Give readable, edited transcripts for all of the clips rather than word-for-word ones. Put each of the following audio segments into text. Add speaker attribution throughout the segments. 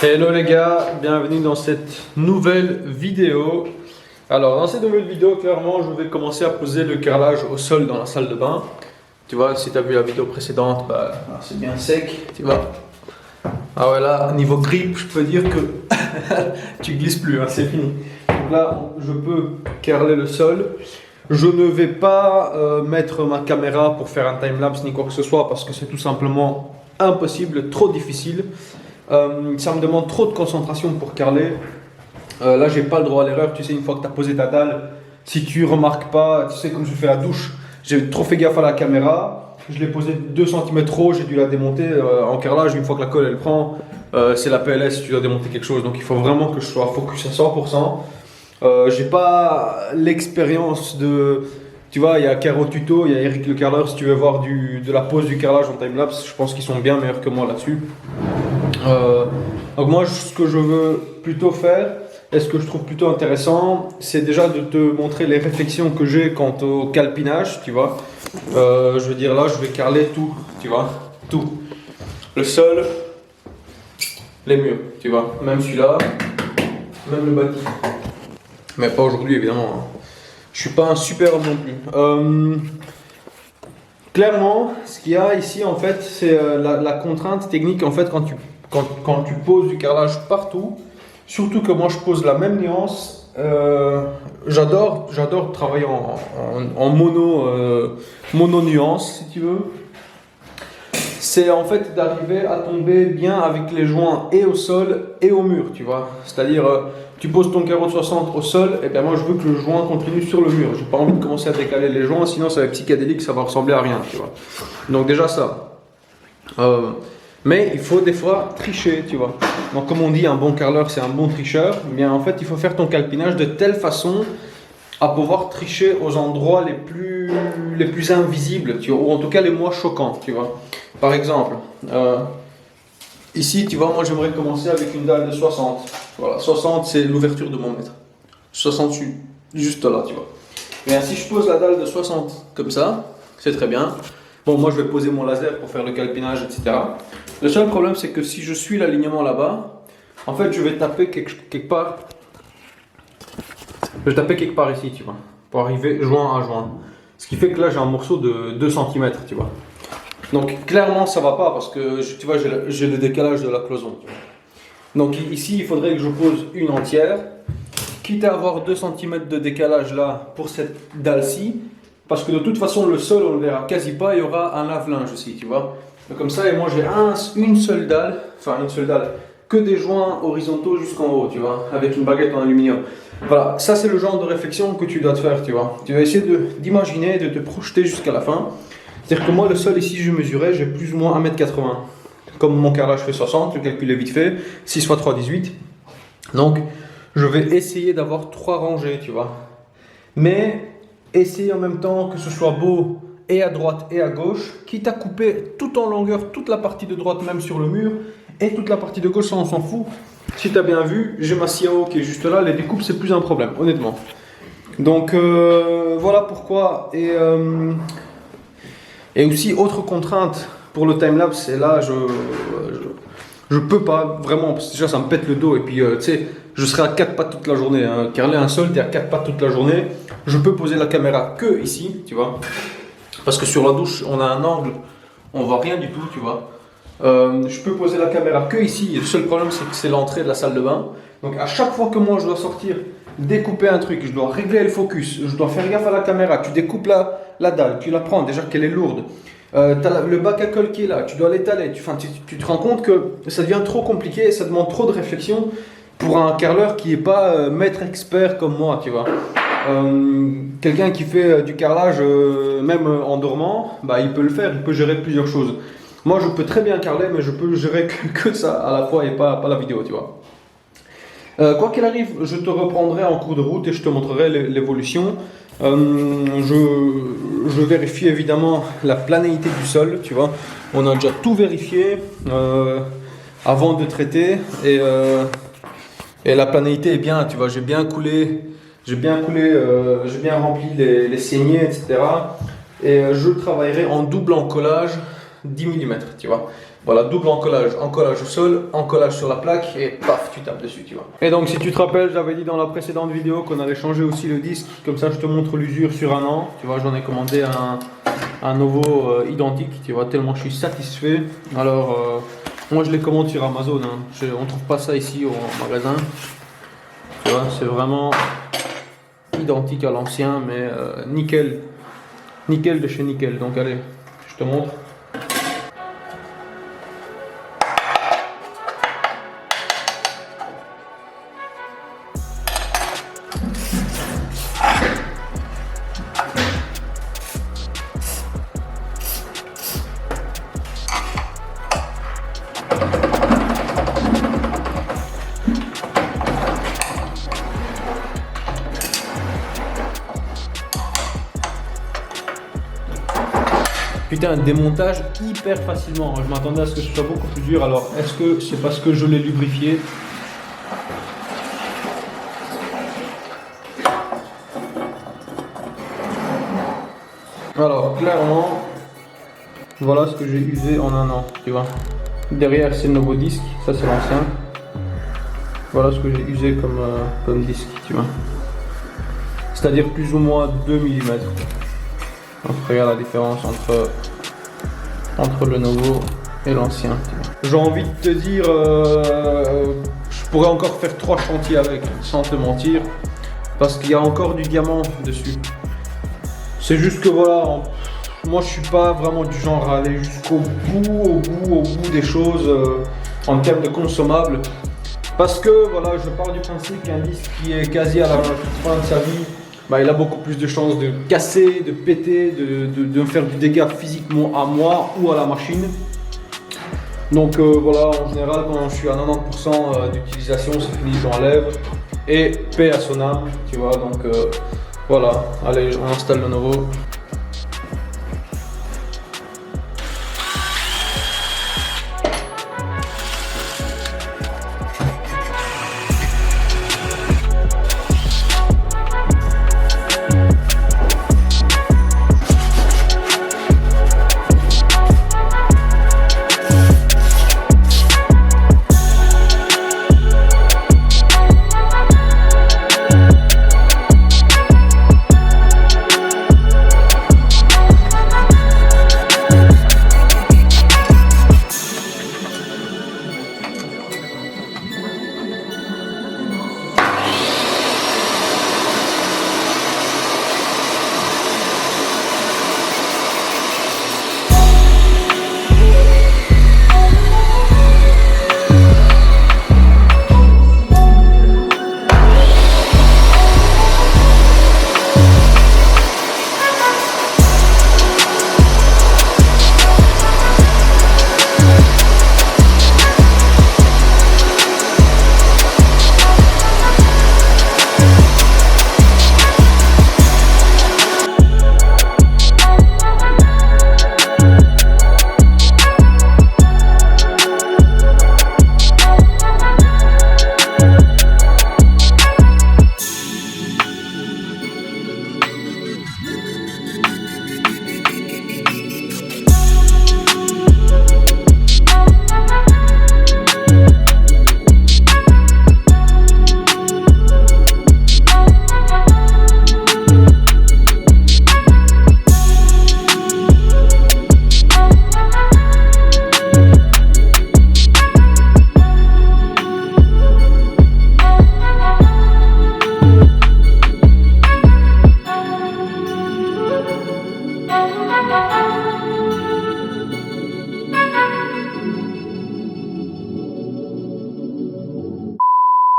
Speaker 1: Hello les gars, bienvenue dans cette nouvelle vidéo. Alors dans cette nouvelle vidéo, clairement je vais commencer à poser le carrelage au sol dans la salle de bain. Tu vois, si tu as vu la vidéo précédente, bah, c'est bien sec, tu vois. Ah ouais, là, niveau grip, je peux dire que tu glisses plus, hein, c'est fini. Donc là, je peux carreler le sol. Je ne vais pas mettre ma caméra pour faire un timelapse ni quoi que ce soit parce que c'est tout simplement impossible, trop difficile. Ça me demande trop de concentration pour carreler. Là, j'ai pas le droit à l'erreur. Tu sais, une fois que tu as posé ta dalle, si tu remarques pas, tu sais, comme je fais la douche, j'ai trop fait gaffe à la caméra. Je l'ai posée 2 cm trop, j'ai dû la démonter en carrelage. Une fois que la colle elle prend, c'est la PLS, tu dois démonter quelque chose. Donc il faut vraiment que je sois focus à 100%. J'ai pas l'expérience de. Tu vois, il y a Caro Tuto, il y a Eric le carreleur. Si tu veux voir de la pose du carrelage en timelapse, je pense qu'ils sont bien meilleurs que moi là-dessus. Donc moi, ce que je veux plutôt faire, et ce que je trouve plutôt intéressant, c'est déjà de te montrer les réflexions que j'ai quant au calpinage, tu vois. Je veux dire là, je vais carreler tout, tu vois, tout. Le sol, les murs, tu vois, même celui-là, même le bâti. Mais pas aujourd'hui évidemment. Hein. Je suis pas un super homme non plus. Clairement, ce qu'il y a ici en fait, c'est la contrainte technique en fait quand tu poses du carrelage partout. Surtout que moi je pose la même nuance. J'adore travailler en mono nuance si tu veux. C'est en fait d'arriver à tomber bien avec les joints et au sol et au mur, tu vois. C'est-à-dire, tu poses ton carreau de 60 au sol, et bien moi je veux que le joint continue sur le mur. J'ai pas envie de commencer à décaler les joints, sinon ça va être psychédélique, ça va ressembler à rien, tu vois. Donc déjà ça. Mais il faut des fois tricher, tu vois. Donc comme on dit, un bon carreleur c'est un bon tricheur. Eh bien en fait, il faut faire ton calpinage de telle façon à pouvoir tricher aux endroits les plus invisibles, tu vois, ou en tout cas les moins choquants, tu vois. Par exemple, ici, tu vois, moi j'aimerais commencer avec une dalle de 60. Voilà, 60 c'est l'ouverture de mon mètre. 60 juste là, tu vois. Mais si je pose la dalle de 60 comme ça, c'est très bien. Bon, moi je vais poser mon laser pour faire le calpinage, etc. Le seul problème c'est que si je suis l'alignement là-bas, en fait je vais taper quelque part. Je vais taper quelque part ici, tu vois, pour arriver joint à joint. Ce qui fait que là j'ai un morceau de 2 cm, tu vois. Donc clairement ça va pas parce que tu vois j'ai le décalage de la cloison. Donc ici il faudrait que je pose une entière, quitte à avoir 2 cm de décalage là pour cette dalle-ci, parce que de toute façon le sol on ne le verra quasi pas, il y aura un lave-linge aussi, tu vois. Donc comme ça et moi j'ai une seule dalle, que des joints horizontaux jusqu'en haut, tu vois, avec une baguette en aluminium. Voilà, ça c'est le genre de réflexion que tu dois te faire, tu vois. Tu vas essayer d'imaginer, de te projeter jusqu'à la fin. C'est-à-dire que moi, le sol ici, je mesurais, j'ai plus ou moins 1,80 m. Comme mon carrelage fait 60, le calcul est vite fait, 6 x 3, 18. Donc, je vais essayer d'avoir 3 rangées, tu vois. Mais, essayer en même temps que ce soit beau et à droite et à gauche, quitte à couper tout en longueur, toute la partie de droite même sur le mur, et toute la partie de gauche, ça on s'en fout. Si tu as bien vu, j'ai ma CAO qui est juste là, les découpes c'est plus un problème, honnêtement. Donc, voilà pourquoi. Et aussi, autre contrainte pour le timelapse, et là, je peux pas vraiment, parce que déjà ça me pète le dos, et puis tu sais, je serai à 4 pattes toute la journée. Hein. Carreler un sol, tu es à 4 pattes toute la journée. Je peux poser la caméra que ici, tu vois. Parce que sur la douche, on a un angle, on voit rien du tout, tu vois. Je peux poser la caméra que ici. Le seul problème, c'est que c'est l'entrée de la salle de bain. Donc à chaque fois que moi je dois sortir, découper un truc, je dois régler le focus, je dois faire gaffe à la caméra, tu découpes la dalle, tu la prends déjà qu'elle est lourde, tu as le bac à colle qui est là, tu dois l'étaler, tu te rends compte que ça devient trop compliqué, ça demande trop de réflexion pour un carreleur qui n'est pas maître expert comme moi, tu vois. Quelqu'un qui fait du carrelage même en dormant, bah, il peut le faire, il peut gérer plusieurs choses. Moi je peux très bien carreler, mais je peux gérer que ça à la fois et pas la vidéo, tu vois. Quoi qu'il arrive, je te reprendrai en cours de route et je te montrerai l'évolution. Je vérifie évidemment la planéité du sol, tu vois. On a déjà tout vérifié avant de traiter et la planéité est bien, tu vois. J'ai bien rempli les saignées, etc. Et je travaillerai en double encollage 10 mm, tu vois. Voilà, double encollage au sol, encollage sur la plaque et paf, tu tapes dessus, tu vois. Et donc si tu te rappelles, j'avais dit dans la précédente vidéo qu'on allait changer aussi le disque, comme ça je te montre l'usure sur un an. Tu vois, j'en ai commandé un nouveau identique, tu vois, tellement je suis satisfait. Alors, moi je les commande sur Amazon, hein. On trouve pas ça ici au magasin. Tu vois, c'est vraiment identique à l'ancien, mais nickel. Nickel de chez nickel. Donc allez, je te montre. Putain, un démontage hyper facilement. Je m'attendais à ce que ce soit beaucoup plus dur. Alors, est-ce que c'est parce que je l'ai lubrifié? Alors, clairement, voilà ce que j'ai usé en un an, tu vois. Derrière, c'est le nouveau disque. Ça, c'est l'ancien. Voilà ce que j'ai usé comme disque, tu vois. C'est-à-dire plus ou moins 2 mm. Donc regarde la différence entre le nouveau et l'ancien. J'ai envie de te dire, je pourrais encore faire 3 chantiers avec, sans te mentir, parce qu'il y a encore du diamant dessus. C'est juste que voilà, moi je suis pas vraiment du genre à aller jusqu'au bout, au bout des choses en termes de consommables. Parce que voilà, je pars du principe qu'un disque qui est quasi à la fin de sa vie, bah, il a beaucoup plus de chances de casser, de péter, de me faire du dégât physiquement à moi ou à la machine. Donc voilà, en général, quand je suis à 90% d'utilisation, c'est fini, je l'enlève. Et paix à son âme, tu vois. Donc voilà, allez, on installe le nouveau.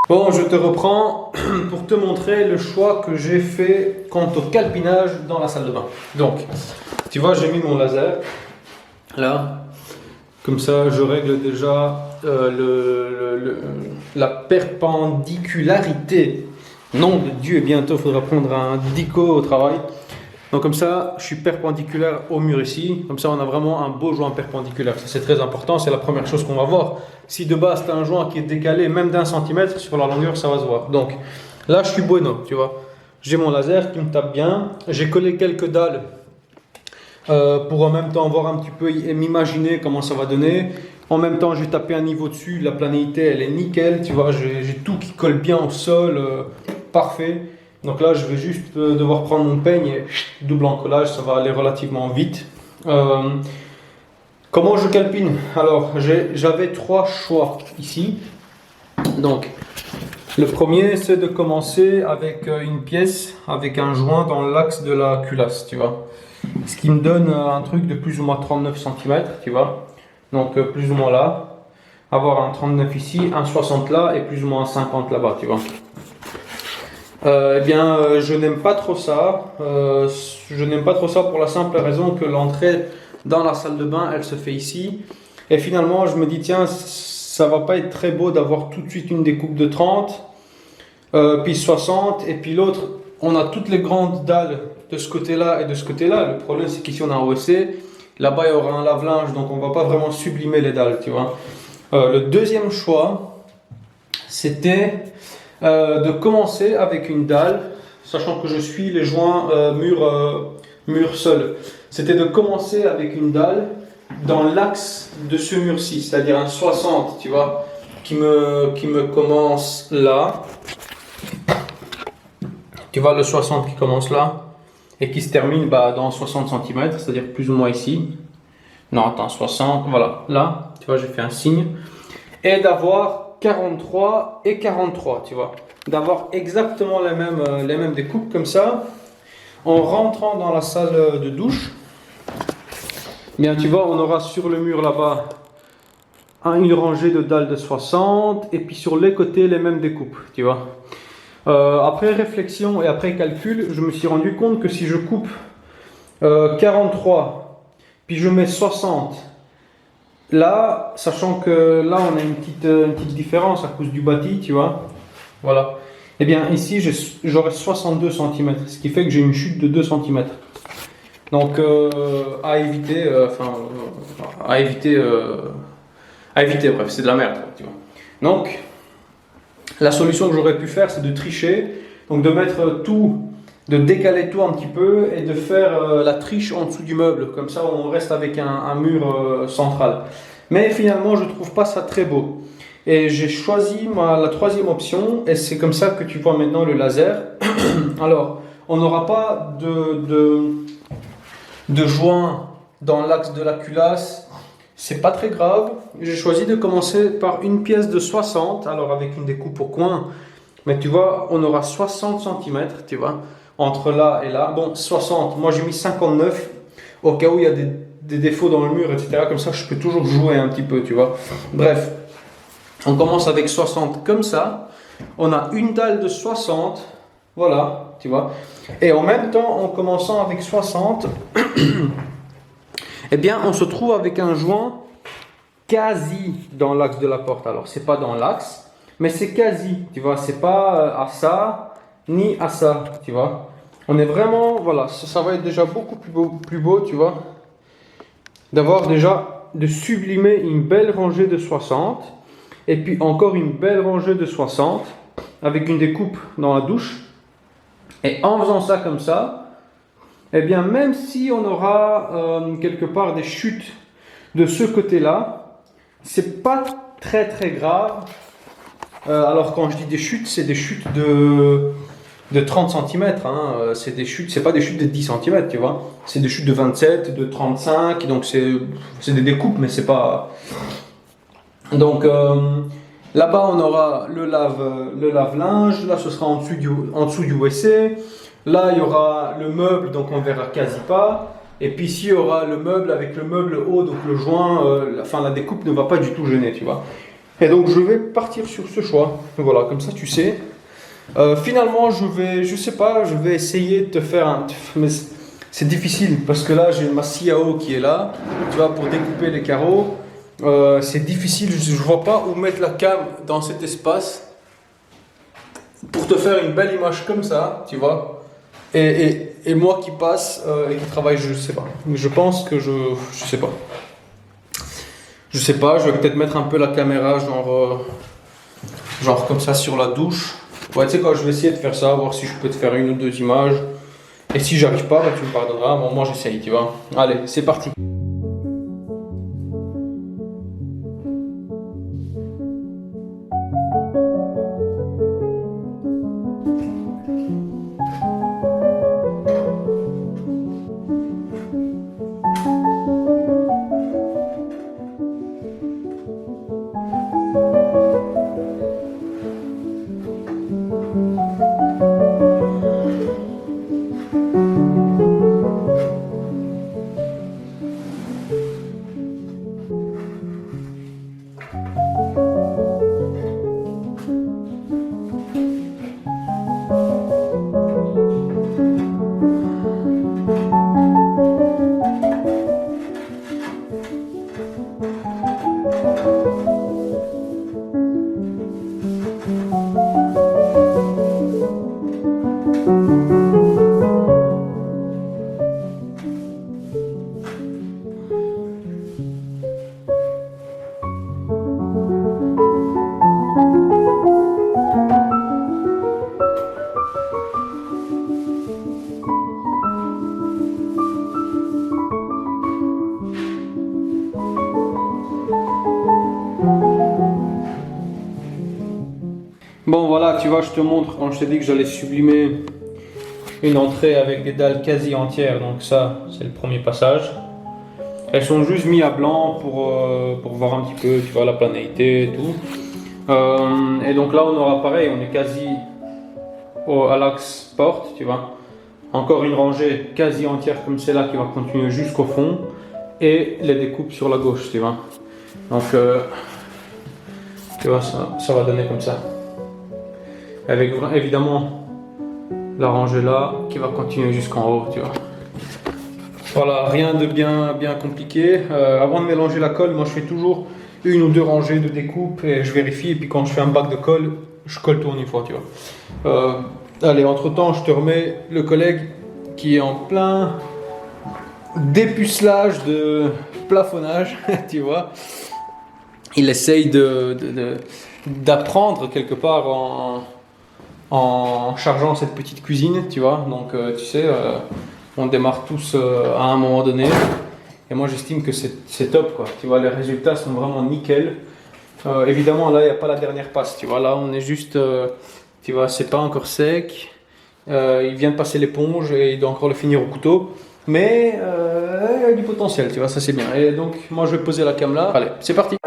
Speaker 1: Bon, je te reprends pour te montrer le choix que j'ai fait quant au calpinage dans la salle de bain. Donc, tu vois, j'ai mis mon laser là, comme ça je règle déjà la perpendicularité. Nom de Dieu, bientôt il faudra prendre un dico au travail. Donc comme ça, je suis perpendiculaire au mur ici. Comme ça, on a vraiment un beau joint perpendiculaire. Ça, c'est très important. C'est la première chose qu'on va voir. Si de base, tu as un joint qui est décalé même d'1 centimètre, sur la longueur, ça va se voir. Donc là, je suis bueno, tu vois. J'ai mon laser qui me tape bien. J'ai collé quelques dalles pour en même temps voir un petit peu et m'imaginer comment ça va donner. En même temps, j'ai tapé un niveau dessus, la planéité elle est nickel, tu vois, j'ai tout qui colle bien au sol, parfait. Donc là, je vais juste devoir prendre mon peigne et double encollage, ça va aller relativement vite. Comment je calpine? Alors, j'avais trois choix ici. Donc, le premier, c'est de commencer avec une pièce, avec un joint dans l'axe de la culasse, tu vois. Ce qui me donne un truc de plus ou moins 39 cm, tu vois. Donc, plus ou moins là. Avoir un 39 ici, un 60 là et plus ou moins un 50 là-bas, tu vois. Je n'aime pas trop ça. Je n'aime pas trop ça pour la simple raison que l'entrée dans la salle de bain, elle se fait ici. Et finalement, je me dis, tiens, ça va pas être très beau d'avoir tout de suite une découpe de 30, puis 60, et puis l'autre, on a toutes les grandes dalles de ce côté-là et de ce côté-là. Le problème, c'est qu'ici, on a un OSC. Là-bas, il y aura un lave-linge, donc on va pas vraiment sublimer les dalles, tu vois. Le deuxième choix, c'était de commencer avec une dalle, sachant que je suis les joints mur seul. C'était de commencer avec une dalle dans l'axe de ce mur-ci, c'est-à-dire un 60, tu vois, qui me commence là. Tu vois le 60 qui commence là et qui se termine dans 60 cm, c'est-à-dire plus ou moins ici. Non, attends, 60, voilà, là, tu vois, j'ai fait un signe. Et d'avoir 43 et 43, tu vois. D'avoir exactement les mêmes découpes comme ça. En rentrant dans la salle de douche, bien, tu vois, on aura sur le mur là-bas une rangée de dalles de 60 et puis sur les côtés les mêmes découpes, tu vois. Après réflexion et après calcul, je me suis rendu compte que si je coupe 43 puis je mets 60 là, sachant que là on a une petite différence à cause du bâti, tu vois, voilà. Et bien ici j'aurai 62 cm, ce qui fait que j'ai une chute de 2 cm. Donc à éviter, bref, c'est de la merde, tu vois. Donc la solution que j'aurais pu faire, c'est de tricher, donc de mettre tout, de décaler tout un petit peu et de faire la triche en dessous du meuble, comme ça on reste avec un mur central. Mais finalement, je trouve pas ça très beau. Et j'ai choisi la troisième option, et c'est comme ça que tu vois maintenant le laser. Alors, on n'aura pas de joint dans l'axe de la culasse, c'est pas très grave. J'ai choisi de commencer par une pièce de 60, alors avec une découpe au coin, mais tu vois, on aura 60 cm, tu vois, entre là et là. Bon, 60, moi j'ai mis 59, au cas où il y a des défauts dans le mur, etc. Comme ça, je peux toujours jouer un petit peu, tu vois. Bref, on commence avec 60 comme ça. On a une dalle de 60, voilà, tu vois. Et en même temps, en commençant avec 60, eh bien, on se trouve avec un joint quasi dans l'axe de la porte. Alors, c'est pas dans l'axe, mais c'est quasi, tu vois. C'est pas à ça, ni à ça, tu vois. On est vraiment, voilà, ça va être déjà beaucoup plus beau, tu vois. D'avoir déjà, de sublimer une belle rangée de 60, et puis encore une belle rangée de 60, avec une découpe dans la douche. Et en faisant ça comme ça, eh bien, même si on aura quelque part des chutes de ce côté-là, c'est pas très très grave. Alors quand je dis des chutes, c'est des chutes de 30 cm. Hein. C'est des chutes, c'est pas des chutes de 10 cm, tu vois. C'est des chutes de 27, de 35, donc c'est des découpes, mais c'est pas. Donc là-bas, on aura le lave-linge. Là, ce sera en dessous du WC. Là, il y aura le meuble, donc on verra quasi pas. Et puis ici, il y aura le meuble avec le meuble haut, donc le joint, la découpe ne va pas du tout gêner, tu vois. Et donc, je vais partir sur ce choix. Voilà, comme ça, tu sais. Finalement, je vais essayer de te faire mais c'est difficile, parce que là, j'ai ma scie à eau qui est là, tu vois, pour découper les carreaux. C'est difficile, je ne vois pas où mettre la cam dans cet espace pour te faire une belle image comme ça, tu vois. Et moi qui passe et qui travaille, je sais pas. Je pense que je sais pas. Je sais pas, je vais peut-être mettre un peu la caméra genre comme ça sur la douche. Ouais, tu sais quoi, je vais essayer de faire ça, voir si je peux te faire une ou deux images. Et si j'arrive pas, bah, tu me pardonneras. Bon, moi j'essaye, tu vois. Allez, c'est parti. Bon voilà, tu vois, je te montre quand je t'ai dit que j'allais sublimer une entrée avec des dalles quasi entières. Donc ça, c'est le premier passage. Elles sont juste mises à blanc pour voir un petit peu, tu vois, la planéité et tout. Et donc là, on aura pareil, on est quasi à l'axe porte, tu vois. Encore une rangée quasi entière comme celle-là qui va continuer jusqu'au fond. Et les découpes sur la gauche, tu vois. Donc, tu vois, ça va donner comme ça. Avec évidemment la rangée là qui va continuer jusqu'en haut, tu vois. Voilà, rien de bien compliqué. Avant de mélanger la colle, moi je fais toujours une ou deux rangées de découpe et je vérifie. Et puis quand je fais un bac de colle, je colle tout en une fois, tu vois. Allez, entre temps, je te remets le collègue qui est en plein dépucelage de plafonnage, tu vois. Il essaye d'apprendre quelque part en chargeant cette petite cuisine, tu vois. Donc, tu sais, on démarre tous à un moment donné. Et moi, j'estime que c'est top, quoi. Tu vois, les résultats sont vraiment nickel. Évidemment, là, il n'y a pas la dernière passe, tu vois. Là, on est juste, tu vois, c'est pas encore sec. Il vient de passer l'éponge et il doit encore le finir au couteau. Mais il y a du potentiel, tu vois, ça c'est bien. Et donc, moi, je vais poser la cam là. Allez, c'est parti.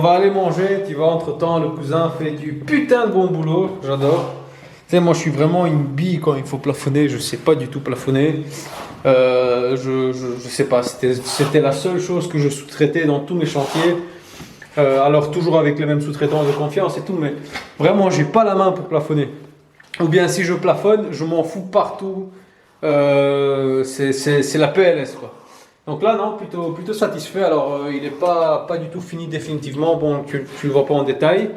Speaker 1: va aller manger, tu vois, entre-temps, le cousin fait du putain de bon boulot, j'adore. Tu sais, moi, je suis vraiment une bille quand il faut plafonner, je sais pas du tout plafonner. Je sais pas, c'était la seule chose que je sous-traitais dans tous mes chantiers. Alors, toujours avec les mêmes sous-traitants de confiance et tout, mais vraiment, j'ai pas la main pour plafonner. Ou bien, si je plafonne, je m'en fous partout. C'est la PLS, quoi. Donc là, non, plutôt satisfait. Alors, il n'est pas du tout fini définitivement. Bon, tu le vois pas en détail.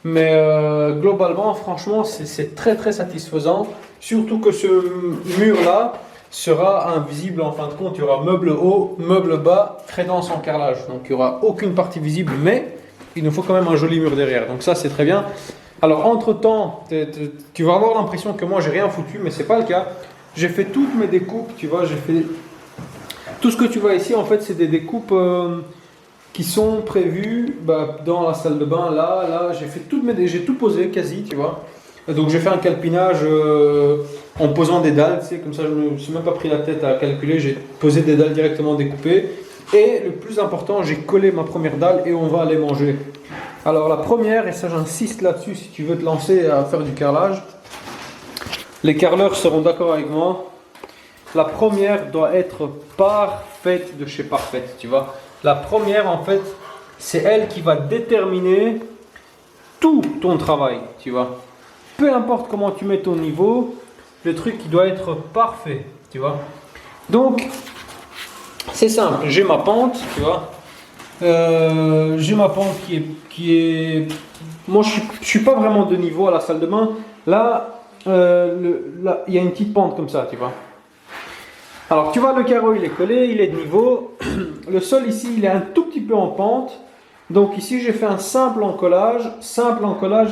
Speaker 1: Mais globalement, franchement, c'est très très satisfaisant. Surtout que ce mur-là sera invisible en fin de compte. Il y aura meuble haut, meuble bas, crédence en carrelage. Donc, il n'y aura aucune partie visible. Mais il nous faut quand même un joli mur derrière. Donc ça, c'est très bien. Alors, entre-temps, tu vas avoir l'impression que moi, j'ai rien foutu. Mais ce n'est pas le cas. J'ai fait toutes mes découpes. Tu vois, j'ai fait... Tout ce que tu vois ici, en fait, c'est des découpes qui sont prévues dans la salle de bain. Là, j'ai tout posé quasi, tu vois. Donc j'ai fait un calpinage en posant des dalles, tu sais, comme ça je ne me suis même pas pris la tête à calculer. J'ai posé des dalles directement découpées. Et le plus important, j'ai collé ma première dalle et on va aller manger. Alors la première, et ça j'insiste là-dessus si tu veux te lancer à faire du carrelage, les carreleurs seront d'accord avec moi. La première doit être parfaite de chez parfaite, tu vois. La première, en fait, c'est elle qui va déterminer tout ton travail, tu vois. Peu importe comment tu mets ton niveau, le truc qui doit être parfait, tu vois. Donc, c'est simple. J'ai ma pente, tu vois. J'ai ma pente qui est... Moi, je suis pas vraiment de niveau à la salle de bain. Là, il y a une petite pente comme ça, tu vois. Alors tu vois, le carreau il est collé, il est de niveau. Le sol ici il est un tout petit peu en pente. Donc ici j'ai fait un simple encollage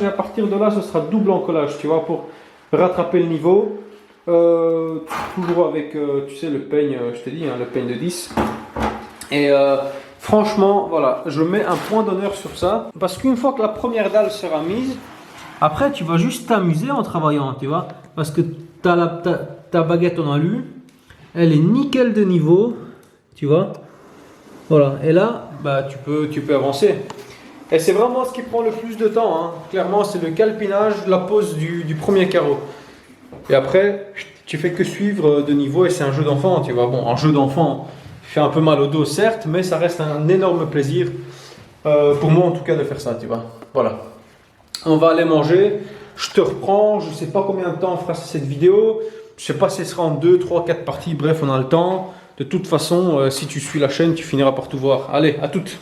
Speaker 1: et à partir de là ce sera double encollage, tu vois, pour rattraper le niveau. Toujours avec, tu sais, le peigne, je t'ai dit, hein, le peigne de 10. Et franchement, voilà, je mets un point d'honneur sur ça. Parce qu'une fois que la première dalle sera mise, après tu vas juste t'amuser en travaillant, tu vois. Parce que ta baguette en alu. Elle est nickel de niveau, tu vois. Voilà, et là, tu peux avancer. Et c'est vraiment ce qui prend le plus de temps, hein. Clairement, c'est le calpinage, la pose du premier carreau. Et après, tu fais que suivre de niveau et c'est un jeu d'enfant, tu vois. Bon, un jeu d'enfant fait un peu mal au dos, certes, mais ça reste un énorme plaisir, pour moi en tout cas, de faire ça, tu vois. Voilà. On va aller manger. Je te reprends, je ne sais pas combien de temps on fera cette vidéo. Je ne sais pas si ce sera en 2, 3, 4 parties. Bref, on a le temps. De toute façon, si tu suis la chaîne, tu finiras par tout voir. Allez, à toutes.